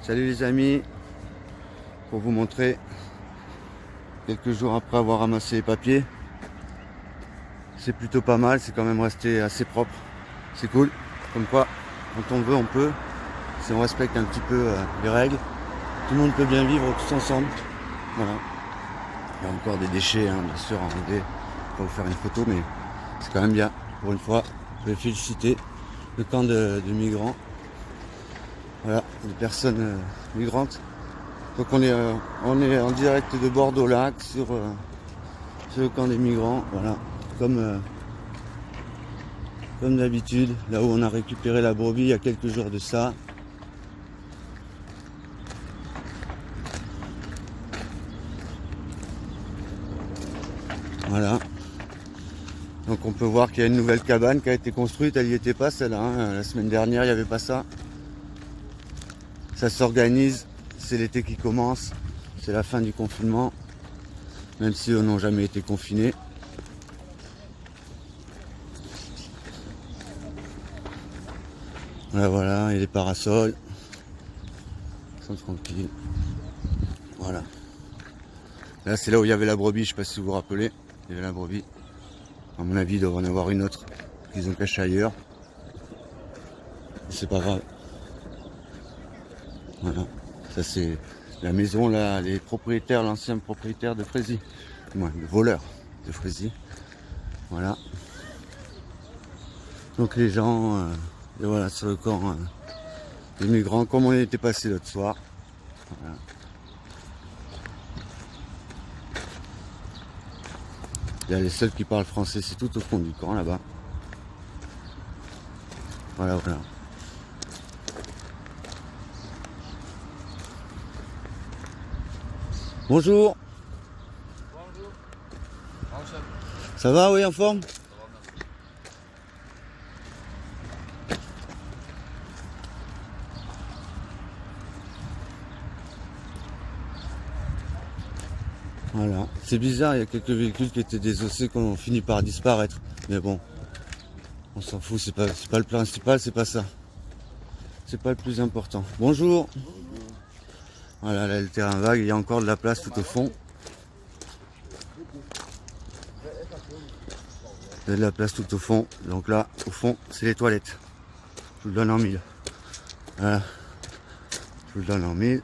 Salut les amis, pour vous montrer quelques jours après avoir ramassé les papiers, c'est plutôt pas mal, c'est quand même resté assez propre, c'est cool, comme quoi quand on veut on peut, si on respecte un petit peu les règles, tout le monde peut bien vivre tous ensemble, voilà. Il y a encore des déchets bien sûr à enlever, pour vous faire une photo, mais c'est quand même bien, pour une fois, je vais féliciter le camp de migrants, voilà, des personnes migrantes. Donc on est en direct de Bordeaux-Lac sur le camp des migrants, voilà, comme d'habitude, là où on a récupéré la brebis il y a quelques jours de ça. Voilà. Donc on peut voir qu'il y a une nouvelle cabane qui a été construite, elle n'y était pas celle-là, hein. La semaine dernière il n'y avait pas ça. Ça s'organise, c'est l'été qui commence, c'est la fin du confinement, même si eux n'ont jamais été confinés. Voilà, voilà, et les parasols ils sont tranquilles. Voilà. Là c'est là où il y avait la brebis, je sais pas si vous vous rappelez, il y avait la brebis. À mon avis il doit en avoir une autre qu'ils ont cachée ailleurs. C'est pas grave. Voilà. Ça c'est la maison là, les propriétaires, l'ancien propriétaire de Frézy. Ouais, le voleur de Frézy. Voilà. Donc les gens, et voilà, sur le camp des migrants, comme on était passé l'autre soir. Voilà. Il y a les seuls qui parlent français, c'est tout au fond du camp là-bas. Voilà, voilà. Bonjour. Bonjour. Ça va, oui, en forme? Voilà. C'est bizarre, il y a quelques véhicules qui étaient désossés qui ont fini par disparaître. Mais bon, on s'en fout, c'est pas le principal, c'est pas ça. C'est pas le plus important. Bonjour. Voilà, là le terrain vague, il y a encore de la place tout au fond. Il y a de la place tout au fond. Donc là, au fond, c'est les toilettes. Je vous le donne en mille. Voilà. Je vous le donne en mille.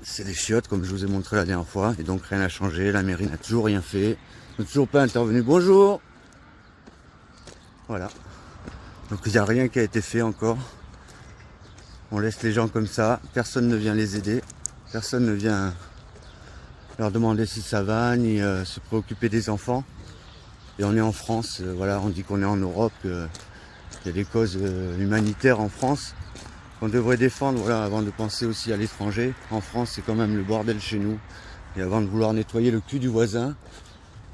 C'est des chiottes, comme je vous ai montré la dernière fois. Et donc rien n'a changé. La mairie n'a toujours rien fait. N'a toujours pas intervenu. Bonjour. Voilà. Donc il n'y a rien qui a été fait encore. On laisse les gens comme ça. Personne ne vient les aider. Personne ne vient leur demander si ça va, ni se préoccuper des enfants. Et on est en France. Voilà, on dit qu'on est en Europe, qu'il y a des causes humanitaires en France qu'on devrait défendre, voilà, avant de penser aussi à l'étranger. En France, c'est quand même le bordel chez nous. Et avant de vouloir nettoyer le cul du voisin,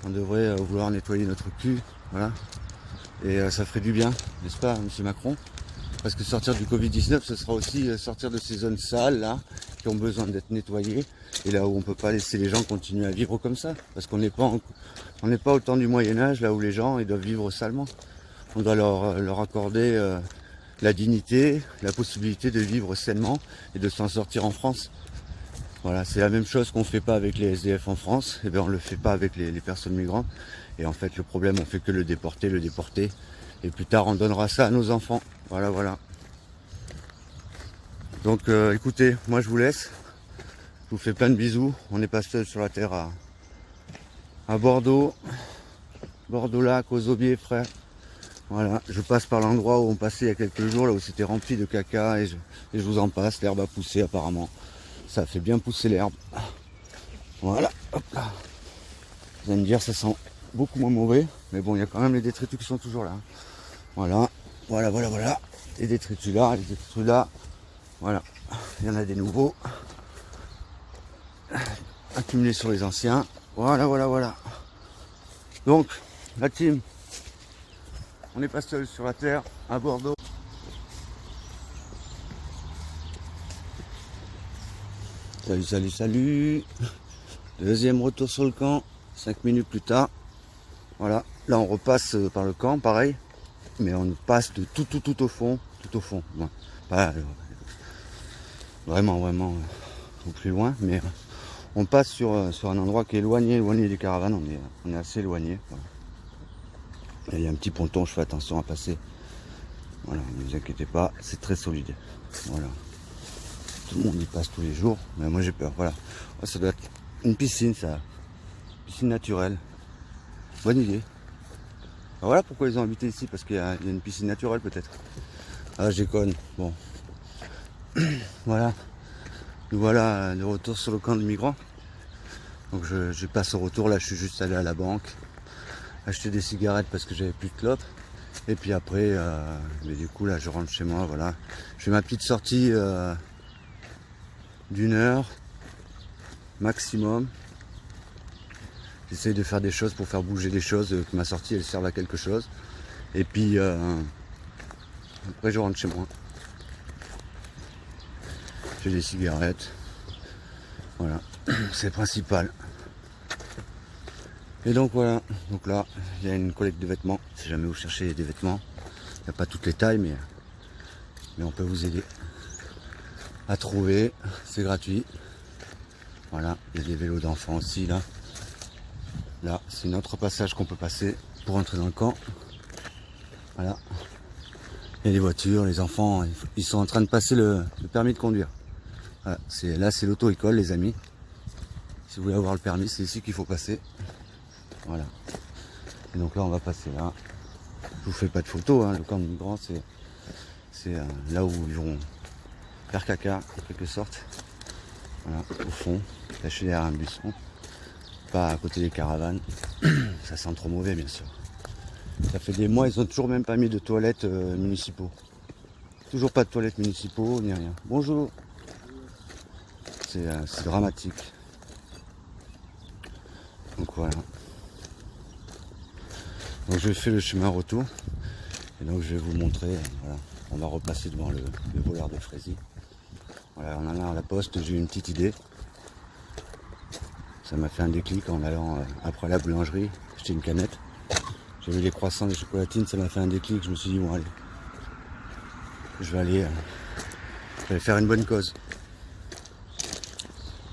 on devrait vouloir nettoyer notre cul, voilà. Et ça ferait du bien, n'est-ce pas, monsieur Macron? Parce que sortir du Covid-19, ce sera aussi sortir de ces zones sales, là, qui ont besoin d'être nettoyées. Et là où on ne peut pas laisser les gens continuer à vivre comme ça. Parce qu'on n'est pas, au temps du Moyen-Âge, là où les gens ils doivent vivre salement. On doit leur accorder la dignité, la possibilité de vivre sainement et de s'en sortir en France. Voilà, c'est la même chose qu'on ne fait pas avec les SDF en France, et bien on ne le fait pas avec les personnes migrantes. Et en fait le problème, on fait que le déporter, et plus tard on donnera ça à nos enfants. Voilà, voilà. Donc écoutez, moi je vous laisse, je vous fais plein de bisous, on n'est pas seul sur la terre à Bordeaux, Bordeaux-Lac, aux Aubiers, frère. Voilà, je passe par l'endroit où on passait il y a quelques jours, là où c'était rempli de caca, et je vous en passe, l'herbe a poussé apparemment. Ça fait bien pousser l'herbe. Voilà, hop là. Vous allez me dire, ça sent beaucoup moins mauvais, mais bon, il y a quand même les détritus qui sont toujours là. Voilà, voilà, voilà, voilà. Les détritus là, voilà. Il y en a des nouveaux. Accumulés sur les anciens. Voilà, voilà, voilà. Donc, la team, on n'est pas seul sur la terre, à Bordeaux. Salut, salut, salut. Deuxième retour sur le camp, 5 minutes plus tard. Voilà, là on repasse par le camp, pareil. Mais on passe de tout au fond. Ouais. Pas, vraiment au plus loin, mais on passe sur un endroit qui est éloigné des caravanes, on est assez éloigné. Voilà. Et il y a un petit ponton, je fais attention à passer. Voilà, ne vous inquiétez pas, c'est très solide. Voilà. Tout le monde y passe tous les jours, mais moi j'ai peur. Voilà. Ça doit être une piscine, ça. Piscine naturelle. Bonne idée. Voilà pourquoi ils ont habité ici, parce qu'il y a une piscine naturelle peut-être. Ah, je déconne. Bon. Voilà. Nous voilà de retour sur le camp de migrants. Donc je passe au retour, là je suis juste allé à la banque, acheter des cigarettes parce que j'avais plus de clopes. Et puis après, mais du coup là je rentre chez moi, voilà. Je fais ma petite sortie d'1 heure maximum. J'essaye de faire des choses pour faire bouger les choses, que ma sortie elle serve à quelque chose. Et puis après je rentre chez moi. J'ai des cigarettes. Voilà, c'est le principal. Et donc voilà, donc là il y a une collecte de vêtements. Si jamais vous cherchez des vêtements, il n'y a pas toutes les tailles, mais on peut vous aider à trouver. C'est gratuit. Voilà, il y a des vélos d'enfants aussi là. Là, c'est notre passage qu'on peut passer pour entrer dans le camp. Voilà. Il y a les voitures, les enfants, ils sont en train de passer le permis de conduire. Voilà, là c'est l'auto-école les amis. Si vous voulez avoir le permis, c'est ici qu'il faut passer. Voilà. Et donc là on va passer là. Je vous fais pas de photos, hein. Le camp de migrants c'est là où ils vont faire caca en quelque sorte. Voilà, au fond, caché derrière un buisson. Pas à côté des caravanes. Ça sent trop mauvais bien sûr. Ça fait des mois, ils ont toujours même pas mis de toilettes municipaux. Toujours pas de toilettes municipaux ni rien. Bonjour. C'est dramatique. Donc voilà. Donc je fais le chemin retour. Et donc je vais vous montrer. Voilà. On va repasser devant le voleur de fraisier. Voilà, en allant à la poste, j'ai eu une petite idée. Ça m'a fait un déclic en allant après la boulangerie, acheter une canette. J'ai vu les croissants, les chocolatines, ça m'a fait un déclic. Je me suis dit bon allez, je vais aller faire une bonne cause.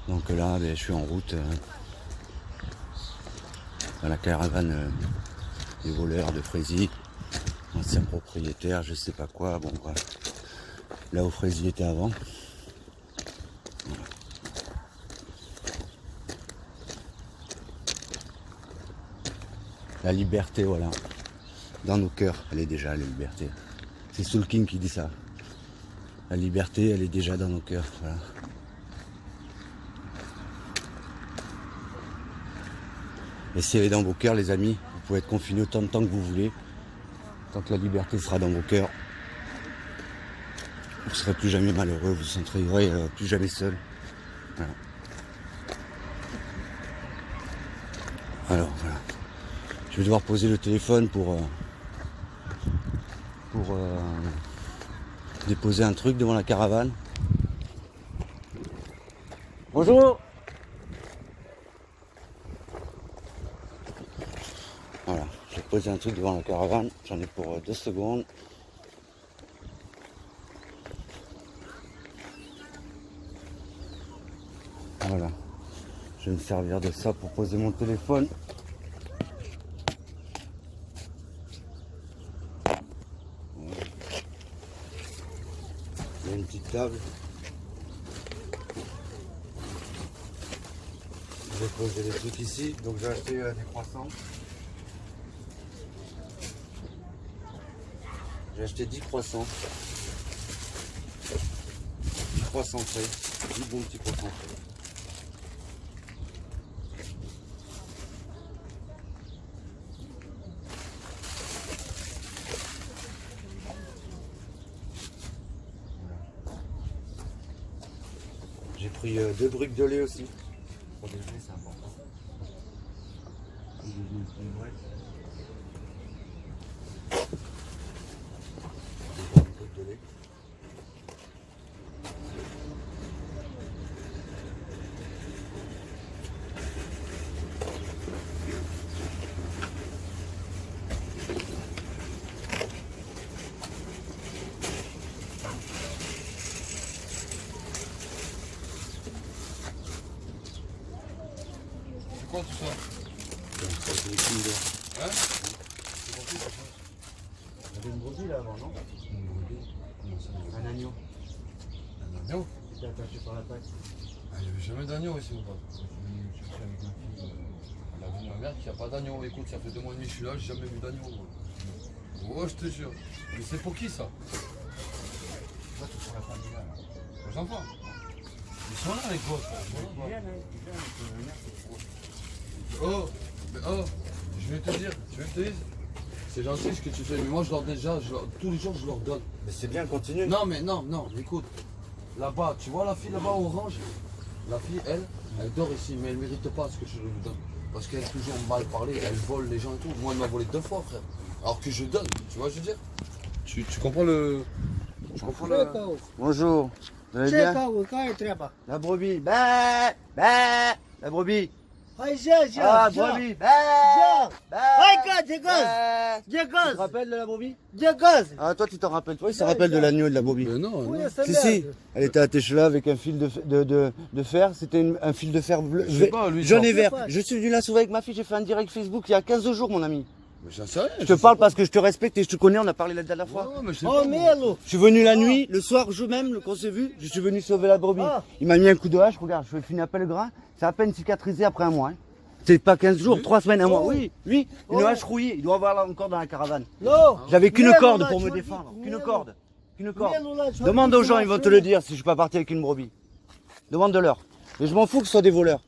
Donc là, je suis en route dans la caravane des voleurs de fraisier, ancien propriétaire, je sais pas quoi. Bon voilà, là où fraisier était avant. Voilà. La liberté, voilà, dans nos cœurs, elle est déjà la liberté. C'est Soul King qui dit ça. La liberté, elle est déjà dans nos cœurs. Voilà. Et si elle est dans vos cœurs, les amis, vous pouvez être confinés autant de temps que vous voulez. Tant que la liberté sera dans vos cœurs, vous ne serez plus jamais malheureux, vous ne vous sentirez plus jamais seul. Voilà. Alors voilà. Je vais devoir poser le téléphone pour déposer un truc devant la caravane. Bonjour. Voilà, je vais poser un truc devant la caravane, j'en ai pour 2 secondes. Voilà, je vais me servir de ça pour poser mon téléphone. Voilà. Il y a une petite table. Je vais poser les trucs ici, donc j'ai acheté des croissants. J'ai acheté 10 croissants. 10 croissants frais. 10 bons petits croissants frais. Voilà. J'ai pris 2 briques de lait aussi. Pour déjeuner, c'est important. quoi tout ça? Hein? Il y avait une brebis là avant, non? Une brebis? Comment ça? Un agneau. Un agneau? Qui était attaché par la patte. Ah, il n'y avait jamais d'agneau ici ou pas? Je suis venu chercher avec ma fille. Elle a vu ma mère qu'il n'y a pas d'agneau. Écoute, ça fait 2 mois et demi que je suis là, j'ai jamais vu d'agneau. Oh, je te jure. Mais c'est pour qui ça? Toi, tu prends la patte là. Les enfants. Ils sont là les gosses. Ils viennent, ils viennent. Oh, mais oh, je vais te dire, c'est gentil ce que tu fais, mais moi je leur donne déjà, tous les jours je leur donne. Mais c'est bien, continue. Non, mais non, écoute, là-bas, tu vois la fille là-bas orange? La fille, elle dort ici, mais elle ne mérite pas ce que je lui donne. Parce qu'elle est toujours mal parlée, elle vole les gens et tout. Moi, elle m'a volé 2 fois, frère. Alors que je donne, tu vois, je veux dire. Tu comprends le. Tu comprends le. Bonjour. Vous allez bien? La brebis. Bah, bah, la brebis. Ah, brebis. Bah, bah, Je bah. Tu te gaz, rappelles de la brebis? je gaz. Ah, toi, tu t'en rappelles. Toi, il se rappelle de l'agneau et de la brebis. Mais non, non. Si, si. Elle était attachée là avec un fil de fer. C'était un fil de fer bleu, Je sais pas, lui, jaune ça- et vert. Je suis venu la sauver avec ma fille. J'ai fait un direct Facebook il y a 15 jours, mon ami. Mais j'en sais rien. Je te parle parce que je te respecte et je te connais. On a parlé la dernière fois. Non, mais je sais Oh, pas. Melo. Je suis venu la nuit, le soir, même, qu'on s'est vu, je suis venu sauver la brebis. Ah. Il m'a mis un coup de hache, regarde, je fais une appel gras, c'est à peine cicatrisé après un mois. Hein. C'est pas 15 jours, 3 semaines, un mois. Oh. Oui, lui, une Oh. hache rouillée, il doit avoir là encore dans la caravane. Non. J'avais qu'une Melo, corde là, pour tu me vois, défendre, qu'une Melo. corde, qu'une corde. Melo, là, tu vois, Demande tu aux gens, vois, ils vont tu te le vois. dire si je suis pas parti avec une brebis. Demande-leur. Mais je m'en fous que ce soit des voleurs.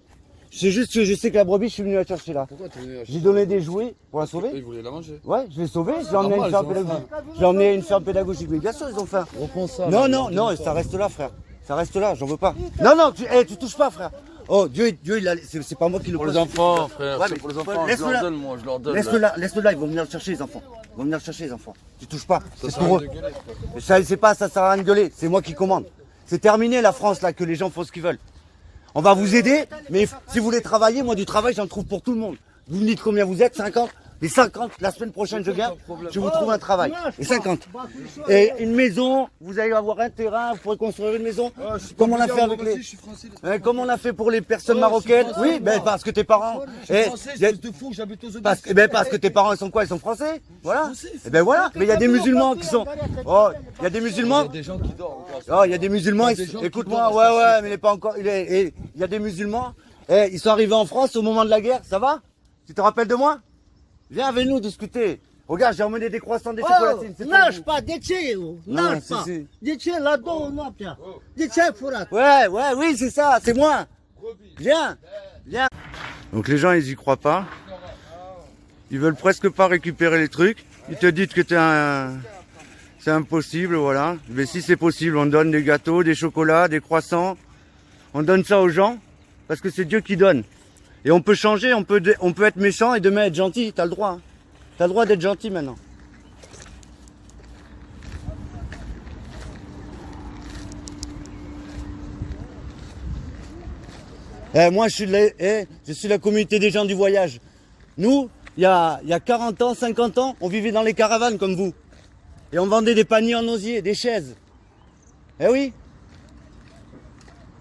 C'est juste que je sais que la brebis, je suis venu la chercher là. Pourquoi t'es venu J'ai donné des jouets pour la sauver. Ils voulaient la manger. Ouais, je l'ai sauvée, je l'ai emmené à une Normal, ferme ils ont pédagogique. Je l'ai emmené à une ferme pédagogique. Mais bien sûr, ils ont faim. Reprends ça. Non, non, non, ça reste là, frère. Ça reste là, j'en veux pas. Non, non, tu touches pas, frère. Oh, Dieu, il a, c'est pas moi qui le Pour les pose. enfants, frère. Ouais, c'est mais pour les enfants. Je laisse-le leur là. donne, moi, je leur donne. Laisse-le là, ils vont venir le chercher, les enfants. Ils vont venir le chercher, les enfants. Tu touches pas. Ça C'est sert à pour rien eux. de gueuler, frère. Mais ça, c'est pas, ça sert à rien de gueuler. C'est moi qui commande. C'est terminé, la France, là, que les gens font ce qu'ils veulent. On va vous aider, mais si vous voulez travailler, moi, du travail, j'en trouve pour tout le monde. Vous me dites combien vous êtes, 50? Les 50, la semaine prochaine, je viens, je vous trouve un travail. Les 50. Et une maison, vous allez avoir un terrain, vous pourrez construire une maison. Comme on a fait avec les... Comme on a fait pour les personnes marocaines. Oui, ben parce que tes parents. Parce que tes parents ils sont quoi? Ils sont français. Voilà. Et ben voilà. Mais il y a des musulmans qui sont. Oh, il y a des musulmans. Des gens qui dorment. Oh, il y a des musulmans. Il y a des gens qui Écoute-moi, dorment, ouais, ouais, mais il n'est pas encore. Il y a des musulmans. Ils sont arrivés en France au moment de la guerre. Ça va? Tu te rappelles de moi? Viens avec nous discuter. Regarde, j'ai emmené des croissants, des Oh, chocolatines. C'est pour nage vous. pas, de ce? Non, Nage si, pas. si. De ce la două noaptea? De ce ai furat? Ouais, ouais, oui, c'est ça, c'est moi. Viens, viens. Donc les gens, ils y croient pas. Ils veulent presque pas récupérer les trucs. Ils te disent que c'est impossible, voilà. Mais si c'est possible, on donne des gâteaux, des chocolats, des croissants. On donne ça aux gens parce que c'est Dieu qui donne. Et on peut changer, on peut être méchant et demain être gentil. T'as le droit. Hein. T'as le droit d'être gentil maintenant. Moi, je suis la communauté des gens du voyage. Nous, il y a 40 ans, 50 ans, on vivait dans les caravanes comme vous. Et on vendait des paniers en osier, des chaises. Eh oui.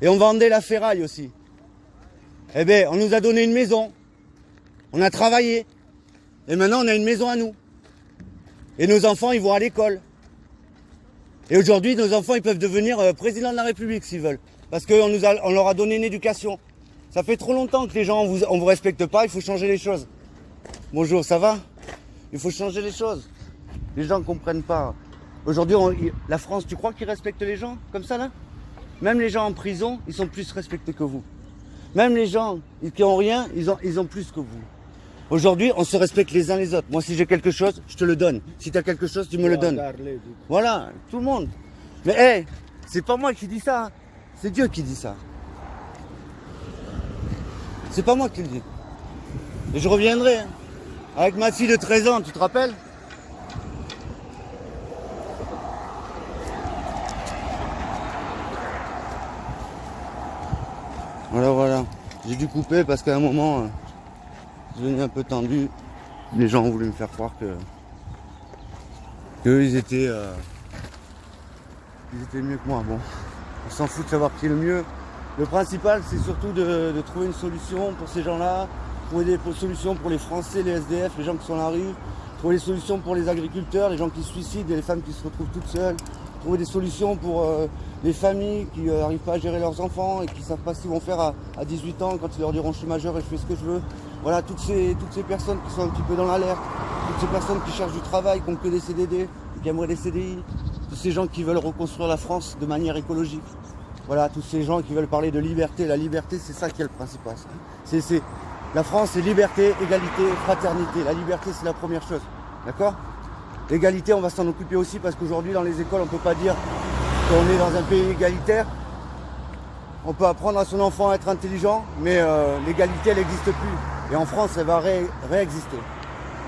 Et on vendait la ferraille aussi. Eh bien, on nous a donné une maison. On a travaillé. Et maintenant, on a une maison à nous. Et nos enfants, ils vont à l'école. Et aujourd'hui, nos enfants, ils peuvent devenir président de la République s'ils veulent. Parce qu'on leur a donné une éducation. Ça fait trop longtemps que les gens, on vous respecte pas, il faut changer les choses. Bonjour, ça va? Il faut changer les choses. Les gens ne comprennent pas. Aujourd'hui, la France, tu crois qu'ils respectent les gens comme ça là? Même les gens en prison, ils sont plus respectés que vous. Même les gens qui ont rien, ils ont plus que vous. Aujourd'hui, on se respecte les uns les autres. Moi, si j'ai quelque chose, je te le donne. Si tu as quelque chose, tu me le donnes. Voilà, tout le monde. Mais hey, c'est pas moi qui dis ça. Hein. C'est Dieu qui dit ça. C'est pas moi qui le dis. Et je reviendrai. Hein. Avec ma fille de 13 ans, tu te rappelles? Voilà, voilà. J'ai dû couper parce qu'à un moment, je devenais un peu tendu. Les gens ont voulu me faire croire que ils étaient mieux que moi. Bon, on s'en fout de savoir qui est le mieux. Le principal, c'est surtout de trouver une solution pour ces gens-là, trouver des solutions pour les Français, les SDF, les gens qui sont dans la rue, trouver des solutions pour les agriculteurs, les gens qui se suicident et les femmes qui se retrouvent toutes seules, trouver des solutions pour les familles qui n'arrivent pas à gérer leurs enfants et qui ne savent pas ce qu'ils vont faire à 18 ans quand ils leur diront je suis majeur et je fais ce que je veux. Voilà, toutes ces personnes qui sont un petit peu dans l'alerte, toutes ces personnes qui cherchent du travail, qui n'ont que des CDD, qui aimeraient des CDI, tous ces gens qui veulent reconstruire la France de manière écologique. Voilà, tous ces gens qui veulent parler de liberté. La liberté, c'est ça qui est le principal. La France, c'est liberté, égalité, fraternité. La liberté, c'est la première chose. D'accord ? L'égalité, on va s'en occuper aussi parce qu'aujourd'hui, dans les écoles, on ne peut pas dire qu'on est dans un pays égalitaire. On peut apprendre à son enfant à être intelligent, mais l'égalité, elle n'existe plus. Et en France, elle va réexister.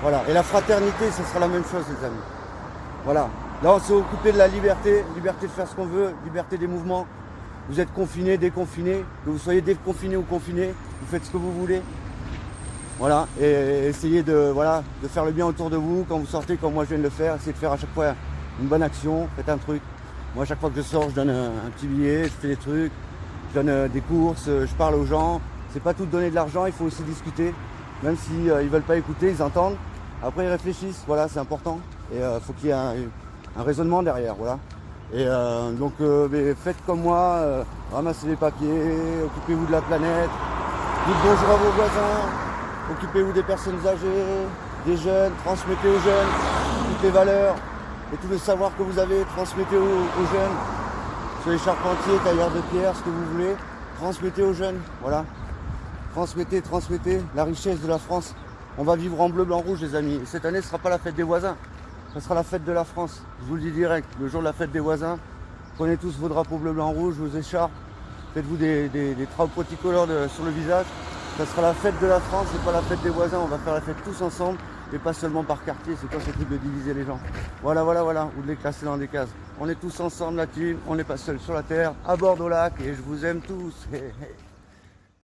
Voilà. Et la fraternité, ce sera la même chose, les amis. Voilà. Là, on s'est occupé de la liberté de faire ce qu'on veut, liberté des mouvements. Vous êtes confinés, déconfinés, que vous soyez déconfinés ou confinés, vous faites ce que vous voulez. Voilà, et essayez de faire le bien autour de vous quand vous sortez, comme moi je viens de le faire. Essayez de faire à chaque fois une bonne action, faites un truc. Moi, à chaque fois que je sors, je donne un petit billet, je fais des trucs, je donne des courses, je parle aux gens. C'est pas tout de donner de l'argent, il faut aussi discuter. Même si ils veulent pas écouter, ils entendent. Après, ils réfléchissent, voilà, c'est important. Et faut qu'il y ait un raisonnement derrière, voilà. Et donc faites comme moi, ramassez les papiers, occupez-vous de la planète, dites bonjour à vos voisins, occupez-vous des personnes âgées, des jeunes, transmettez aux jeunes toutes les valeurs et tout le savoir que vous avez, transmettez aux jeunes, soyez charpentiers, tailleurs de pierre, ce que vous voulez, transmettez aux jeunes, voilà. Transmettez la richesse de la France. On va vivre en bleu, blanc, rouge, les amis. Et cette année, ce ne sera pas la fête des voisins. Ce sera la fête de la France. Je vous le dis direct. Le jour de la fête des voisins, prenez tous vos drapeaux bleu, blanc, rouge, vos écharpes. Faites-vous des drapeaux tricolores sur le visage. Ça sera la fête de la France et pas la fête des voisins. On va faire la fête tous ensemble et pas seulement par quartier. C'est quoi ce truc de diviser les gens? Voilà. Ou de les classer dans des cases. On est tous ensemble, la team. On n'est pas seuls sur la terre. À bord au lac et je vous aime tous. Hey, hey.